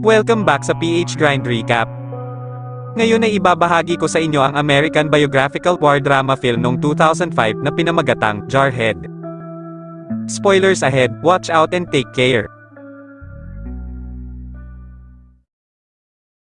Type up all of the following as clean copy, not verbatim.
Welcome back sa PH Grind Recap. Ngayon ay ibabahagi ko sa inyo ang American biographical war drama film noong 2005 na pinamagatang Jarhead. Spoilers ahead, watch out and take care.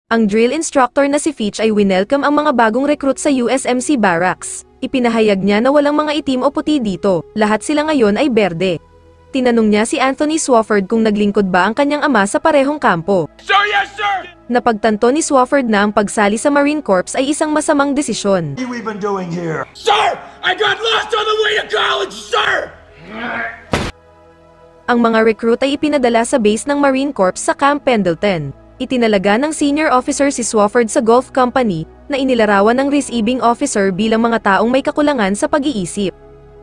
Ang drill instructor na si Fitch ay winelcome ang mga bagong recruit sa USMC Barracks. Ipinahayag niya na walang mga itim o puti dito, lahat sila ngayon ay berde. Tinanong niya si Anthony Swofford kung naglingkod ba ang kanyang ama sa parehong kampo. Sir, yes, sir! Napagtanto ni Swofford na ang pagsali sa Marine Corps ay isang masamang desisyon. What have we been doing here? Sir! I got lost on the way to college, sir! Ang mga recruit ay ipinadala sa base ng Marine Corps sa Camp Pendleton. Itinalaga ng senior officer si Swofford sa Gulf Company, na inilarawan ng receiving officer bilang mga taong may kakulangan sa pag-iisip.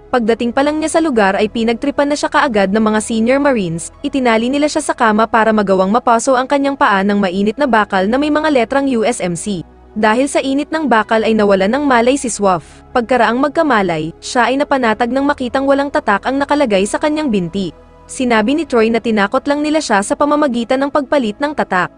Pagdating pa lang niya sa lugar ay pinagtripan na siya kaagad ng mga senior Marines, itinali nila siya sa kama para magawang mapaso ang kanyang paa ng mainit na bakal na may mga letrang USMC. Dahil sa init ng bakal ay nawalan ng malay si Swoff. Pagkaraang magkamalay, siya ay napanatag ng makitang walang tatak ang nakalagay sa kanyang binti. Sinabi ni Troy na tinakot lang nila siya sa pamamagitan ng pagpalit ng tatak.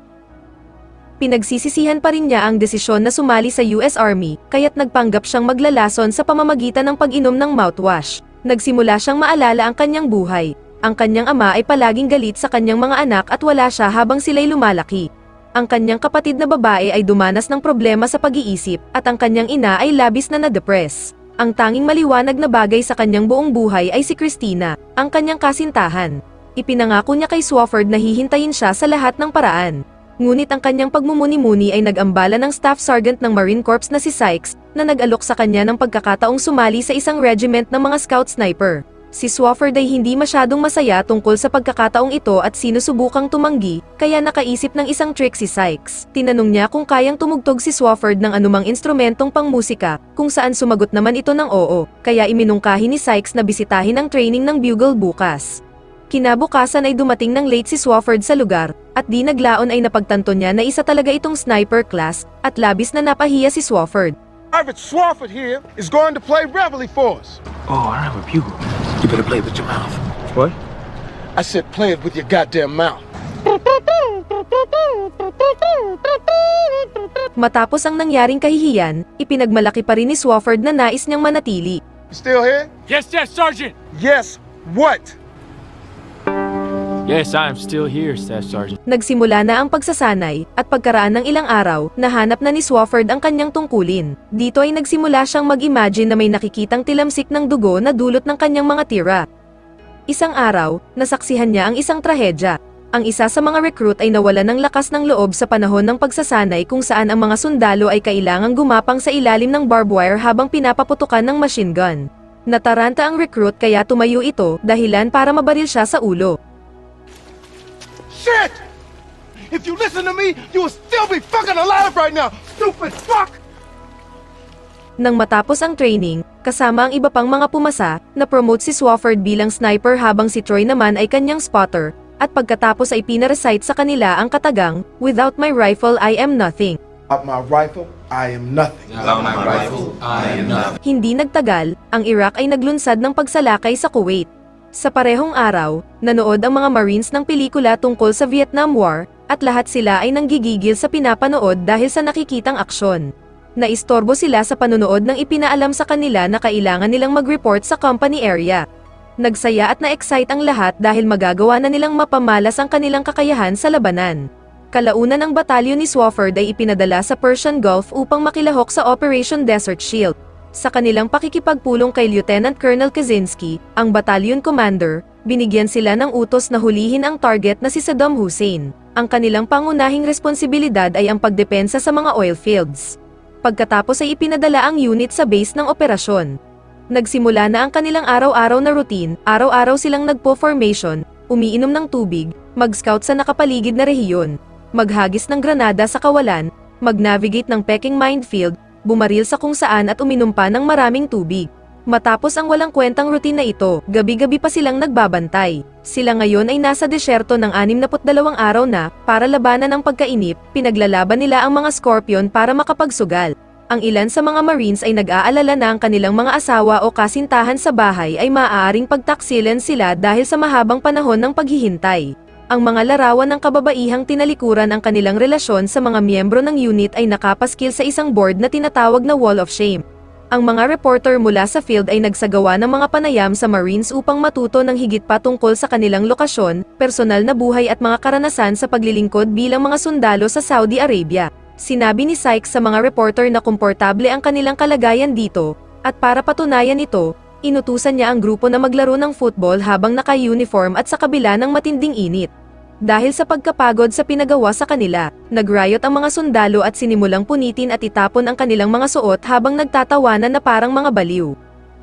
Pinagsisisihan pa rin niya ang desisyon na sumali sa US Army, kaya't nagpanggap siyang maglalason sa pamamagitan ng pag-inom ng mouthwash. Nagsimula siyang maalala ang kanyang buhay. Ang kanyang ama ay palaging galit sa kanyang mga anak at wala siya habang sila'y lumalaki. Ang kanyang kapatid na babae ay dumanas ng problema sa pag-iisip, at ang kanyang ina ay labis na na-depress. Ang tanging maliwanag na bagay sa kanyang buong buhay ay si Christina, ang kanyang kasintahan. Ipinangako niya kay Swofford na hihintayin siya sa lahat ng paraan. Ngunit ang kanyang pagmumuni-muni ay nag-ambala ng Staff Sergeant ng Marine Corps na si Sykes, na nag-alok sa kanya ng pagkakataong sumali sa isang regiment ng mga scout sniper. Si Swofford ay hindi masyadong masaya tungkol sa pagkakataong ito at sinusubukang tumanggi, kaya nakaisip ng isang trick si Sykes. Tinanong niya kung kayang tumugtog si Swofford ng anumang instrumentong pangmusika, kung saan sumagot naman ito ng oo, kaya iminungkahi ni Sykes na bisitahin ang training ng bugle bukas. Kinabukasan ay dumating ng late si Swofford sa lugar, at di naglaon ay napagtanto niya na isa talaga itong sniper class, at labis na napahiya si Swofford. Private Swofford here is going to play reveille for us. Oh, I have a bugle. You better play it with your mouth. What? I said play it with your goddamn mouth. Matapos ang nangyaring kahihiyan, ipinagmalaki pa rin ni Swofford na nais niyang manatili. You still here? Yes, yes, Sergeant! Yes. What? Yes, I am still here, Staff Sergeant. Nagsimula na ang pagsasanay, at pagkaraan ng ilang araw, nahanap na ni Swofford ang kanyang tungkulin. Dito ay nagsimula siyang mag-imagine na may nakikitang tilamsik ng dugo na dulot ng kanyang mga tira. Isang araw, nasaksihan niya ang isang trahedya. Ang isa sa mga recruit ay nawalan ng lakas ng loob sa panahon ng pagsasanay kung saan ang mga sundalo ay kailangang gumapang sa ilalim ng barbed wire habang pinapaputukan ng machine gun. Nataranta ang recruit kaya tumayo ito, dahilan para mabaril siya sa ulo. Shit! If you listen to me, you will still be fucking alive right now, stupid fuck! Nang matapos ang training, kasama ang iba pang mga pumasa, na-promote si Swofford bilang sniper habang si Troy naman ay kanyang spotter, at pagkatapos ay pinarecite sa kanila ang katagang, "Without my rifle I am nothing." Without my rifle, I am nothing. Without my rifle, I am nothing. Hindi nagtagal, ang Iraq ay naglunsad ng pagsalakay sa Kuwait. Sa parehong araw, nanood ang mga Marines ng pelikula tungkol sa Vietnam War, at lahat sila ay nanggigigil sa pinapanood dahil sa nakikitang aksyon. Naistorbo sila sa panonood nang ipinaalam sa kanila na kailangan nilang mag-report sa company area. Nagsaya at na-excite ang lahat dahil magagawa na nilang mapamalas ang kanilang kakayahan sa labanan. Kalaunan ng batalyon ni Swofford ay ipinadala sa Persian Gulf upang makilahok sa Operation Desert Shield. Sa kanilang pakikipagpulong kay Lieutenant Colonel Kaczynski, ang battalion commander, binigyan sila ng utos na hulihin ang target na si Saddam Hussein. Ang kanilang pangunahing responsibilidad ay ang pagdepensa sa mga oil fields. Pagkatapos ay ipinadala ang unit sa base ng operasyon. Nagsimula na ang kanilang araw-araw na routine, araw-araw silang nagpo-formation, umiinom ng tubig, mag-scout sa nakapaligid na rehiyon, maghagis ng granada sa kawalan, mag-navigate ng Peking minefield, bumaril sa kung saan at uminom pa ng maraming tubig. Matapos ang walang kwentang routine na ito, gabi-gabi pa silang nagbabantay. Sila ngayon ay nasa desyerto ng 62 araw na, para labanan ang pagkainip, pinaglalaban nila ang mga Scorpion para makapagsugal. Ang ilan sa mga Marines ay nag-aalala na ang kanilang mga asawa o kasintahan sa bahay ay maaaring pagtaksilan sila dahil sa mahabang panahon ng paghihintay. Ang mga larawan ng kababaihang tinalikuran ang kanilang relasyon sa mga miyembro ng unit ay nakapaskil sa isang board na tinatawag na Wall of Shame. Ang mga reporter mula sa field ay nagsagawa ng mga panayam sa Marines upang matuto ng higit pa tungkol sa kanilang lokasyon, personal na buhay at mga karanasan sa paglilingkod bilang mga sundalo sa Saudi Arabia. Sinabi ni Sykes sa mga reporter na komportable ang kanilang kalagayan dito, at para patunayan ito, inutusan niya ang grupo na maglaro ng football habang naka-uniform at sa kabila ng matinding init. Dahil sa pagkapagod sa pinagawa sa kanila, nag-riot ang mga sundalo at sinimulang punitin at itapon ang kanilang mga suot habang nagtatawanan na parang mga baliw.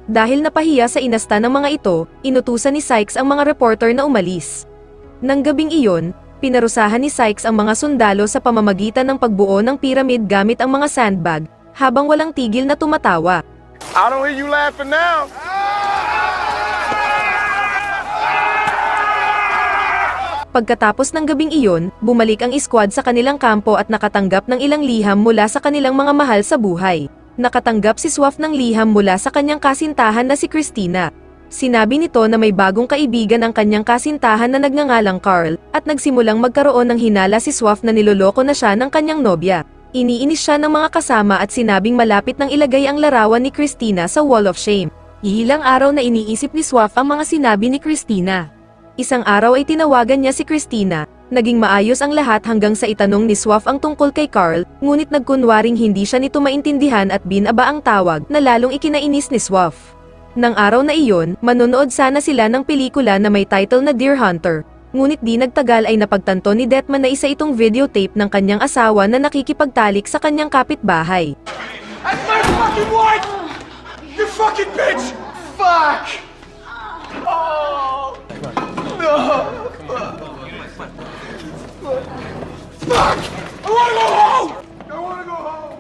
Dahil napahiya sa inasta ng mga ito, inutusan ni Sykes ang mga reporter na umalis. Nang gabing iyon, pinarusahan ni Sykes ang mga sundalo sa pamamagitan ng pagbuo ng pyramid gamit ang mga sandbag, habang walang tigil na tumatawa. I don't hear you laughing now. Pagkatapos ng gabing iyon, bumalik ang squad sa kanilang kampo at nakatanggap ng ilang liham mula sa kanilang mga mahal sa buhay. Nakatanggap si Swaff ng liham mula sa kanyang kasintahan na si Christina. Sinabi nito na may bagong kaibigan ang kanyang kasintahan na nagngangalang Carl, at nagsimulang magkaroon ng hinala si Swaff na niloloko na siya ng kanyang nobya. Iniinis siya ng mga kasama at sinabing malapit nang ilagay ang larawan ni Christina sa Wall of Shame. Ilang araw na iniisip ni Swaff ang mga sinabi ni Christina. Isang araw ay tinawagan niya si Christina, naging maayos ang lahat hanggang sa itanong ni Swaff ang tungkol kay Carl, ngunit nagkunwaring hindi siya nito maintindihan at binaba ang tawag na lalong ikinainis ni Swaff. Nang araw na iyon, manonood sana sila ng pelikula na may title na Deer Hunter, ngunit di nagtagal ay napagtanto ni Detman na isa itong videotape ng kanyang asawa na nakikipagtalik sa kanyang kapitbahay. That's my fucking wife! You fucking bitch! Fuck! Oh! No! Fuck! I wanna go home! I wanna go home!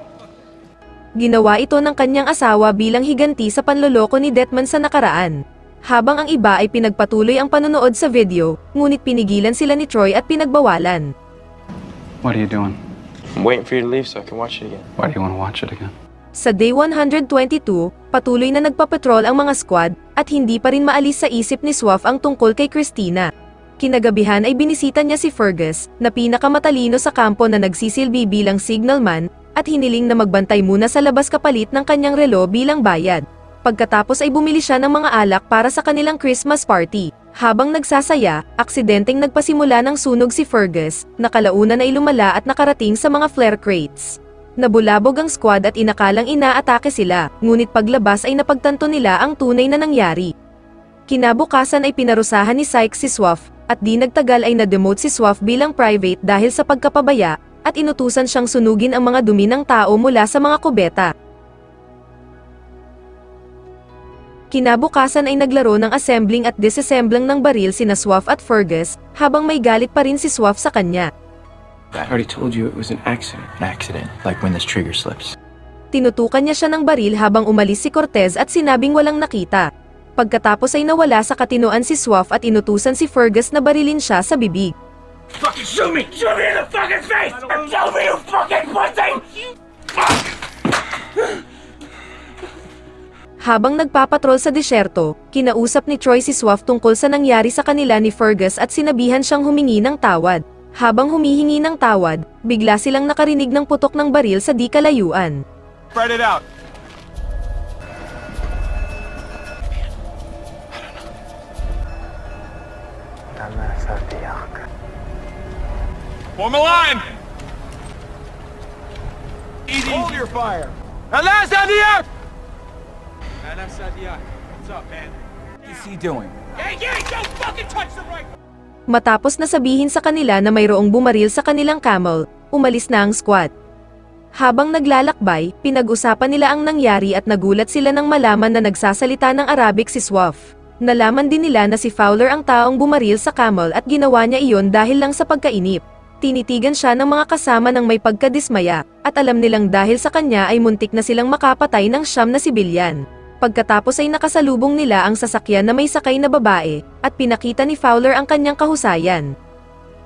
Ginawa ito ng kanyang asawa bilang higanti sa panloloko ni Detman sa nakaraan. Habang ang iba ay pinagpatuloy ang panonood sa video, ngunit pinigilan sila ni Troy at pinagbawalan. What are you doing? I'm waiting for you to leave so I can watch it again. Why do you want to watch it again? Sa day 122, patuloy na nagpapatrol ang mga squad, at hindi pa rin maalis sa isip ni Swaff ang tungkol kay Christina. Kinagabihan ay binisita niya si Fergus, na pinakamatalino sa kampo na nagsisilbi bilang signalman, at hiniling na magbantay muna sa labas kapalit ng kanyang relo bilang bayad. Pagkatapos ay bumili siya ng mga alak para sa kanilang Christmas party. Habang nagsasaya, aksidenteng nagpasimula ng sunog si Fergus, nakalaunan ay lumala at nakarating sa mga flare crates. Nabulabog ang squad at inakalang inaatake sila, ngunit paglabas ay napagtanto nila ang tunay na nangyari. Kinabukasan ay pinarusahan ni Sykes si Swaff, at di nagtagal ay na-demote si Swaff bilang private dahil sa pagkapabaya, at inutusan siyang sunugin ang mga dumi ng tao mula sa mga kubeta. Kinabukasan ay naglaro ng assembling at disassembling ng baril sina Swaff at Fergus, habang may galit pa rin si Swaff sa kanya. I already told you it was an accident. An accident, like when this trigger slips. Tinutukan niya siya ng baril habang umalis si Cortez at sinabing walang nakita. Pagkatapos ay nawala sa katinoan si Swaff at inutusan si Fergus na barilin siya sa bibig. Fucking shoot me! Shoot me in the fucking face! Or kill me, you fucking pussy! Fuck! Habang nagpapatrol sa disyerto, kinausap ni Troy si Swaff tungkol sa nangyari sa kanila ni Fergus at sinabihan siyang humingi ng tawad. Habang humihingi ng tawad, bigla silang nakarinig ng putok ng baril sa di kalayuan. Spread it out. Form a line! Easy. Hold your fire. Alas Sadiak! Alas Sadiak. What's up, man? What's he doing? Hey, don't fucking touch the rifle! Matapos na sabihin sa kanila na mayroong bumaril sa kanilang camel, umalis na ang squad. Habang naglalakbay, pinag-usapan nila ang nangyari at nagulat sila nang malaman na nagsasalita ng Arabic si Swaff. Nalaman din nila na si Fowler ang taong bumaril sa camel at ginawa niya iyon dahil lang sa pagkainip. Tinitigan siya ng mga kasama ng may pagkadismaya, at alam nilang dahil sa kanya ay muntik na silang makapatay ng 9 na sibilyan. Pagkatapos ay nakasalubong nila ang sasakyan na may sakay na babae, at pinakita ni Fowler ang kanyang kahusayan.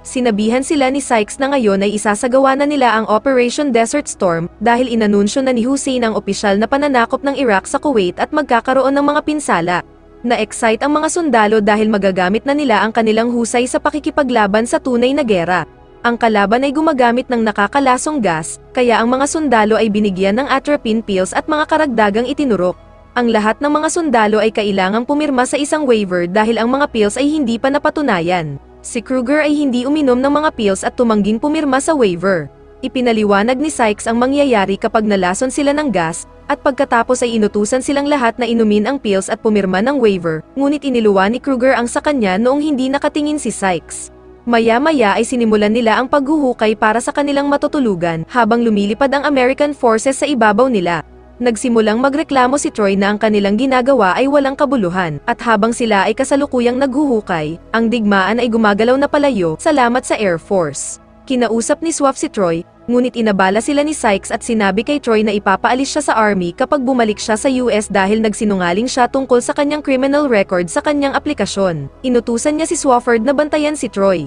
Sinabihan sila ni Sykes na ngayon ay isasagawa na nila ang Operation Desert Storm dahil inanunsyo na ni Hussein ang opisyal na pananakop ng Iraq sa Kuwait at magkakaroon ng mga pinsala. Na-excite ang mga sundalo dahil magagamit na nila ang kanilang husay sa pakikipaglaban sa tunay na gera. Ang kalaban ay gumagamit ng nakakalasong gas, kaya ang mga sundalo ay binigyan ng atropine pills at mga karagdagang itinurok. Ang lahat ng mga sundalo ay kailangang pumirma sa isang waiver dahil ang mga pills ay hindi pa napatunayan. Si Kruger ay hindi uminom ng mga pills at tumangging pumirma sa waiver. Ipinaliwanag ni Sykes ang mangyayari kapag nalason sila ng gas, at pagkatapos ay inutusan silang lahat na inumin ang pills at pumirma ng waiver, ngunit iniluwa ni Kruger ang sa kanya noong hindi nakatingin si Sykes. Maya-maya ay sinimulan nila ang paghuhukay para sa kanilang matutulugan habang lumilipad ang American forces sa ibabaw nila. Nagsimulang magreklamo si Troy na ang kanilang ginagawa ay walang kabuluhan, at habang sila ay kasalukuyang naghuhukay, ang digmaan ay gumagalaw na palayo, salamat sa Air Force. Kinausap ni Swaff si Troy, ngunit inabala sila ni Sykes at sinabi kay Troy na ipapaalis siya sa Army kapag bumalik siya sa US dahil nagsinungaling siya tungkol sa kanyang criminal record sa kanyang aplikasyon. Inutusan niya si Swafford na bantayan si Troy.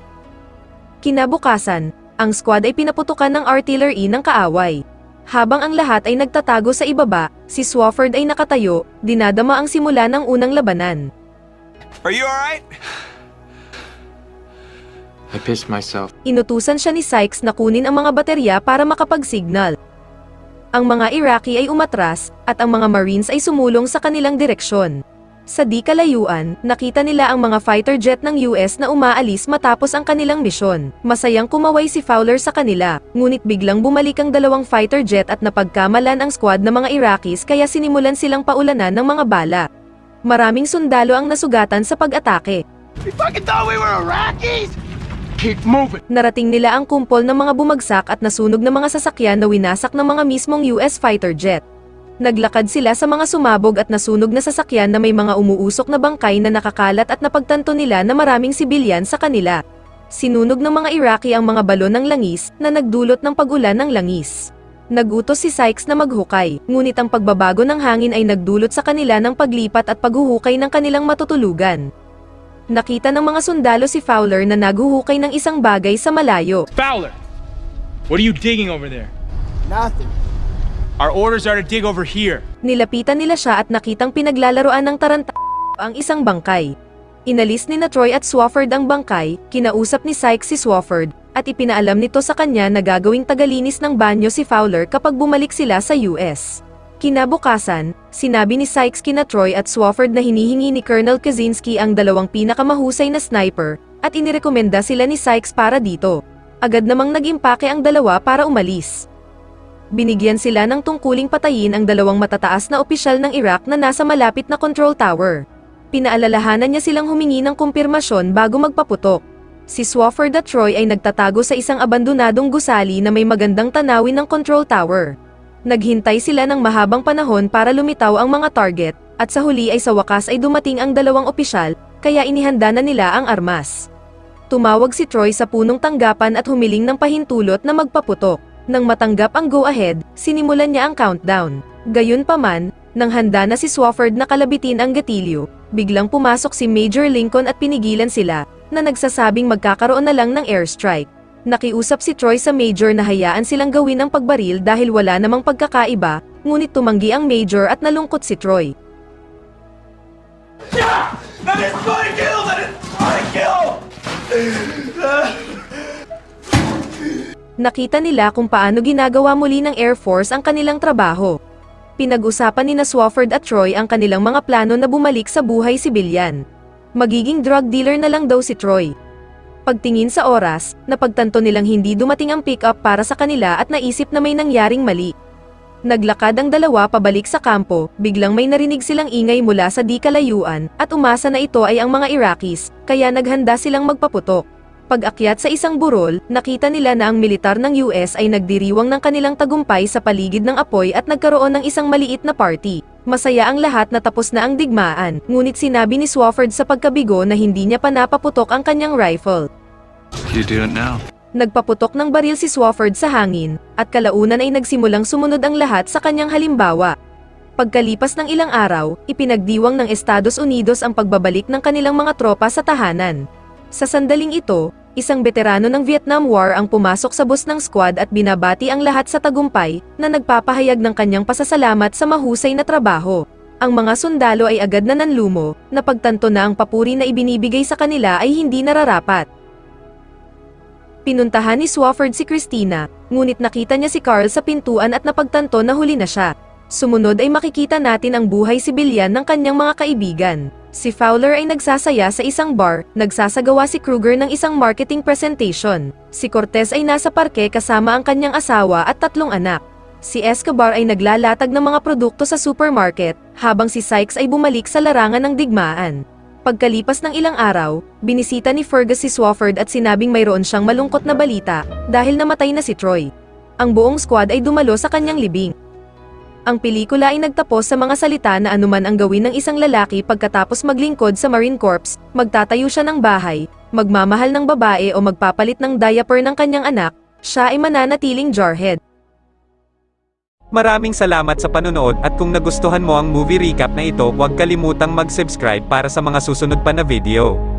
Kinabukasan, ang squad ay pinaputukan ng artillery ng kaaway. Habang ang lahat ay nagtatago sa ibaba, si Swafford ay nakatayo, dinadama ang simula ng unang labanan. Are you alright? I pissed myself. Inutusan siya ni Sykes na kunin ang mga baterya para makapag-signal. Ang mga Iraqi ay umatras, at ang mga Marines ay sumulong sa kanilang direksyon. Sa di kalayuan, nakita nila ang mga fighter jet ng US na umaalis matapos ang kanilang misyon. Masayang kumaway si Fowler sa kanila, ngunit biglang bumalik ang dalawang fighter jet at napagkamalan ang squad ng mga Iraqis kaya sinimulan silang paulanan ng mga bala. Maraming sundalo ang nasugatan sa pag-atake. We fucking thought we were Iraqis! Keep moving! Narating nila ang kumpol ng mga bumagsak at nasunog na mga sasakyan na winasak ng mga mismong US fighter jet. Naglakad sila sa mga sumabog at nasunog na sasakyan na may mga umuusok na bangkay na nakakalat at napagtanto nila na maraming sibilyan sa kanila. Sinunog ng mga Iraqi ang mga balon ng langis na nagdulot ng pag-ulan ng langis. Nagutos si Sykes na maghukay, ngunit ang pagbabago ng hangin ay nagdulot sa kanila ng paglipat at paghuhukay ng kanilang matutulugan. Nakita ng mga sundalo si Fowler na naghuhukay ng isang bagay sa malayo. Fowler! What are you digging over there? Nothing. Our orders are to dig over here. Nilapitan nila siya at nakitang pinaglalaroan ng taranta ang isang bangkay. Inalis ni na Troy at Swafford ang bangkay, kinausap ni Sykes si Swafford, at ipinaalam nito sa kanya na gagawing tagalinis ng banyo si Fowler kapag bumalik sila sa US. Kinabukasan, sinabi ni Sykes kina Troy at Swafford na hinihingi ni Colonel Kaczynski ang dalawang pinakamahusay na sniper, at inirekomenda sila ni Sykes para dito. Agad namang nag-impake ang dalawa para umalis. Binigyan sila ng tungkuling patayin ang dalawang matataas na opisyal ng Iraq na nasa malapit na control tower. Pinaalalahanan niya silang humingi ng kumpirmasyon bago magpaputok. Si Swafford at Troy ay nagtatago sa isang abandonadong gusali na may magandang tanawin ng control tower. Naghintay sila ng mahabang panahon para lumitaw ang mga target, at sa huli ay sa wakas ay dumating ang dalawang opisyal, kaya inihanda na nila ang armas. Tumawag si Troy sa punong tanggapan at humiling ng pahintulot na magpaputok. Nang matanggap ang go-ahead, sinimulan niya ang countdown. Gayunpaman, nang handa na si Swafford na kalabitin ang gatilyo, biglang pumasok si Major Lincoln at pinigilan sila, na nagsasabing magkakaroon na lang ng airstrike. Nakiusap si Troy sa Major na hayaan silang gawin ang pagbaril dahil wala namang pagkakaiba, ngunit tumanggi ang Major at nalungkot si Troy. That is my kill! That is my kill! Nakita nila kung paano ginagawa muli ng Air Force ang kanilang trabaho. Pinag-usapan ni na Swafford at Troy ang kanilang mga plano na bumalik sa buhay sibilyan. Magiging drug dealer na lang daw si Troy. Pagtingin sa oras, napagtanto nilang hindi dumating ang pick-up para sa kanila at naisip na may nangyaring mali. Naglakad ang dalawa pabalik sa kampo, biglang may narinig silang ingay mula sa di kalayuan, at umasa na ito ay ang mga Iraqis, kaya naghanda silang magpaputok. Pag-akyat sa isang burol, nakita nila na ang militar ng US ay nagdiriwang ng kanilang tagumpay sa paligid ng apoy at nagkaroon ng isang maliit na party. Masaya ang lahat na tapos na ang digmaan, ngunit sinabi ni Swafford sa pagkabigo na hindi niya pa napaputok ang kanyang rifle. You do it now. Nagpaputok ng baril si Swafford sa hangin, at kalaunan ay nagsimulang sumunod ang lahat sa kanyang halimbawa. Pagkalipas ng ilang araw, ipinagdiwang ng Estados Unidos ang pagbabalik ng kanilang mga tropa sa tahanan. Sa sandaling ito, isang veterano ng Vietnam War ang pumasok sa bus ng squad at binabati ang lahat sa tagumpay, na nagpapahayag ng kanyang pasasalamat sa mahusay na trabaho. Ang mga sundalo ay agad na nanlumo, napagtanto na ang papuri na ibinibigay sa kanila ay hindi nararapat. Pinuntahan ni Swofford si Christina, ngunit nakita niya si Carl sa pintuan at napagtanto na huli na siya. Sumunod ay makikita natin ang buhay sibilyan ng kanyang mga kaibigan. Si Fowler ay nagsasaya sa isang bar, nagsasagawa si Kruger ng isang marketing presentation. Si Cortez ay nasa parke kasama ang kanyang asawa at 3 anak. Si Escobar ay naglalatag ng mga produkto sa supermarket, habang si Sykes ay bumalik sa larangan ng digmaan. Pagkalipas ng ilang araw, binisita ni Fergus si Swofford at sinabing mayroon siyang malungkot na balita, dahil namatay na si Troy. Ang buong squad ay dumalo sa kanyang libing. Ang pelikula ay nagtapos sa mga salita na anuman ang gawin ng isang lalaki pagkatapos maglingkod sa Marine Corps, magtatayo siya ng bahay, magmamahal ng babae o magpapalit ng diaper ng kanyang anak, siya ay mananatiling Jarhead. Maraming salamat sa panonood at kung nagustuhan mo ang movie recap na ito, huwag kalimutang mag-subscribe para sa mga susunod pa na video.